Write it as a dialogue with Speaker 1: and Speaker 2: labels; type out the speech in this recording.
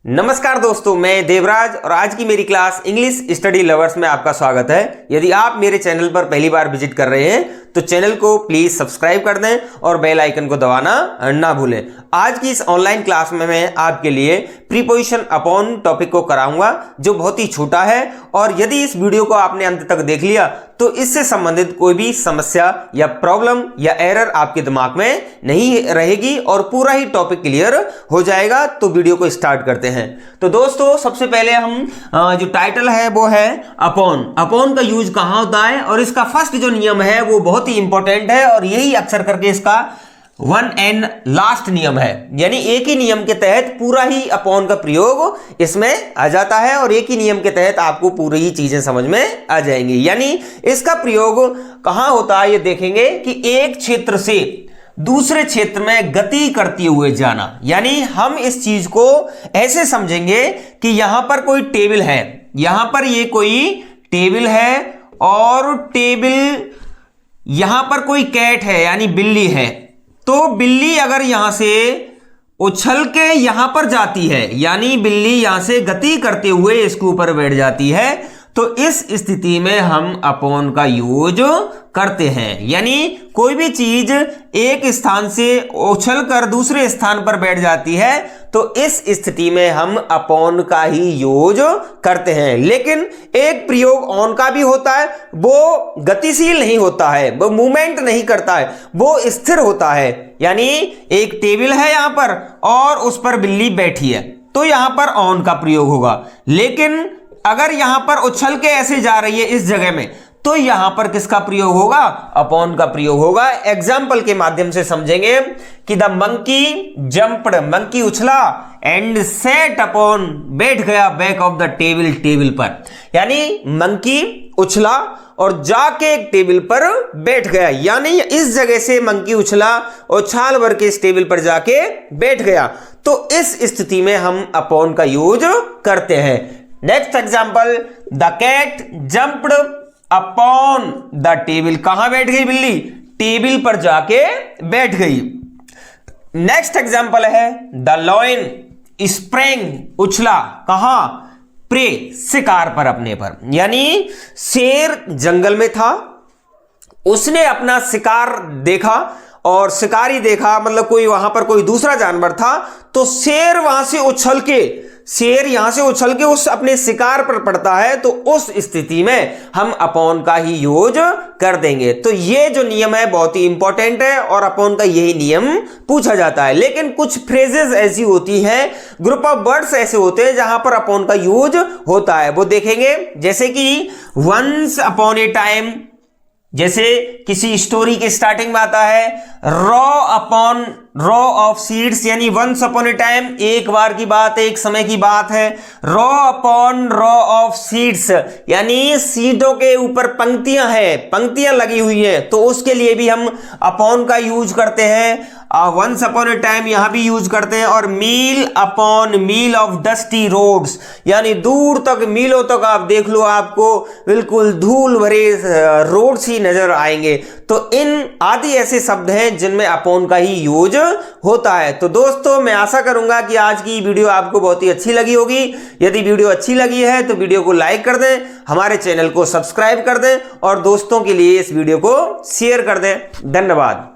Speaker 1: नमस्कार दोस्तों, मैं देवराज और आज की मेरी क्लास इंग्लिश स्टडी लवर्स में आपका स्वागत है। यदि आप मेरे चैनल पर पहली बार विजिट कर रहे हैं तो चैनल को प्लीज सब्सक्राइब कर दें और बेल आइकन को दबाना ना भूलें। आज की इस ऑनलाइन क्लास में मैं आपके लिए प्रीपोजिशन अपॉन टॉपिक को कराऊंगा जो बहुत ही छोटा है, और यदि इस वीडियो को आपने अंत तक देख लिया तो इससे संबंधित कोई भी समस्या या प्रॉब्लम या एरर आपके दिमाग में नहीं रहेगी और पूरा ही टॉपिक क्लियर हो जाएगा। तो वीडियो को स्टार्ट करते हैं। तो दोस्तों, सबसे पहले हम जो टाइटल है वो है अपॉन। अपॉन का यूज कहां होता है और इसका फर्स्ट जो नियम है वो बहुत ही इंपॉर्टेंट है और यही अक्सर करके इसका वन एंड लास्ट नियम है। यानी एक ही नियम के तहत पूरा ही अपॉन का प्रयोग इसमें आ जाता है और एक ही नियम के तहत आपको पूरी ही चीजें समझ में आ जाएंगी। यानी इसका प्रयोग कहां होता है ये देखेंगे कि एक क्षेत्र से दूसरे क्षेत्र में गति करते हुए जाना। यानी हम इस चीज को ऐसे समझेंगे कि यहां पर कोई टेबल है, यहां पर ये कोई टेबल है और टेबल यहां पर कोई कैट है यानी बिल्ली है। तो बिल्ली अगर यहां से उछल के यहां पर जाती है, यानी बिल्ली यहां से गति करते हुए इसके ऊपर बैठ जाती है, तो इस स्थिति में हम अपॉन का यूज करते हैं। यानी कोई भी चीज एक स्थान से उछल कर दूसरे स्थान पर बैठ जाती है तो इस स्थिति में हम अपॉन का ही यूज करते हैं। लेकिन एक प्रयोग ऑन का भी होता है, वो गतिशील नहीं होता है, वो मूवमेंट नहीं करता है, वो स्थिर होता है। यानी एक टेबल है यहां पर और उस पर बिल्ली बैठी है तो यहां पर ऑन का प्रयोग होगा। लेकिन अगर यहां पर उछल के ऐसे जा रही है इस जगह में तो यहां पर किसका प्रयोग होगा? अपॉन का प्रयोग होगा। एग्जाम्पल के माध्यम से समझेंगे कि द मंकी जंप्ड, मंकी उछला एंड सेट अपॉन, बैठ गया back of the table, table पर। यानी मंकी उछला और जाके एक टेबल पर बैठ गया, यानी इस जगह से मंकी उछला और छाल भर के इस टेबल पर जाके बैठ गया। तो इस स्थिति में हम अपॉन का यूज करते हैं। Next example, the cat jumped upon the table. कहां बैठ गई बिल्ली? टेबल पर जाके बैठ गई। नेक्स्ट एग्जाम्पल है द लॉयन स्प्रेंग, उछला कहां? प्रे, शिकार पर, अपने पर। यानी शेर जंगल में था, उसने अपना शिकार देखा और शिकारी देखा, मतलब कोई वहां पर कोई दूसरा जानवर था, तो शेर वहां से उछल के, शेर यहां से उछल के उस अपने शिकार पर पड़ता है तो उस स्थिति में हम अपॉन का ही यूज कर देंगे। तो ये जो नियम है बहुत ही इंपॉर्टेंट है और अपॉन का यही नियम पूछा जाता है। लेकिन कुछ फ्रेजेस ऐसी होती हैं, ग्रुप ऑफ वर्ड्स ऐसे होते हैं जहां पर अपॉन का यूज होता है, वो देखेंगे। जैसे कि वंस अपॉन ए टाइम, जैसे किसी स्टोरी के स्टार्टिंग में आता है raw upon raw of seeds, यानी वंस अपॉन ए टाइम, एक बार की बात है, एक समय की बात है। Raw upon raw of seeds, यानी सीडों के ऊपर पंक्तियां हैं, पंक्तियां लगी हुई हैं, तो उसके लिए भी हम अपॉन का यूज करते हैं। वंस अपॉन ए टाइम यहां भी यूज करते हैं। और mile upon mile of dusty roads, यानी दूर तक, मीलों तक आप देख लो, आपको बिल्कुल धूल भरे रोड्स ही नजर आएंगे। तो इन आदि ऐसे शब्द हैं जिनमें अपॉन का ही यूज होता है। तो दोस्तों, मैं आशा करूंगा कि आज की वीडियो आपको बहुत ही अच्छी लगी होगी। यदि वीडियो अच्छी लगी है तो वीडियो को लाइक कर दें, हमारे चैनल को सब्सक्राइब कर दें और दोस्तों के लिए इस वीडियो को शेयर कर दें। धन्यवाद।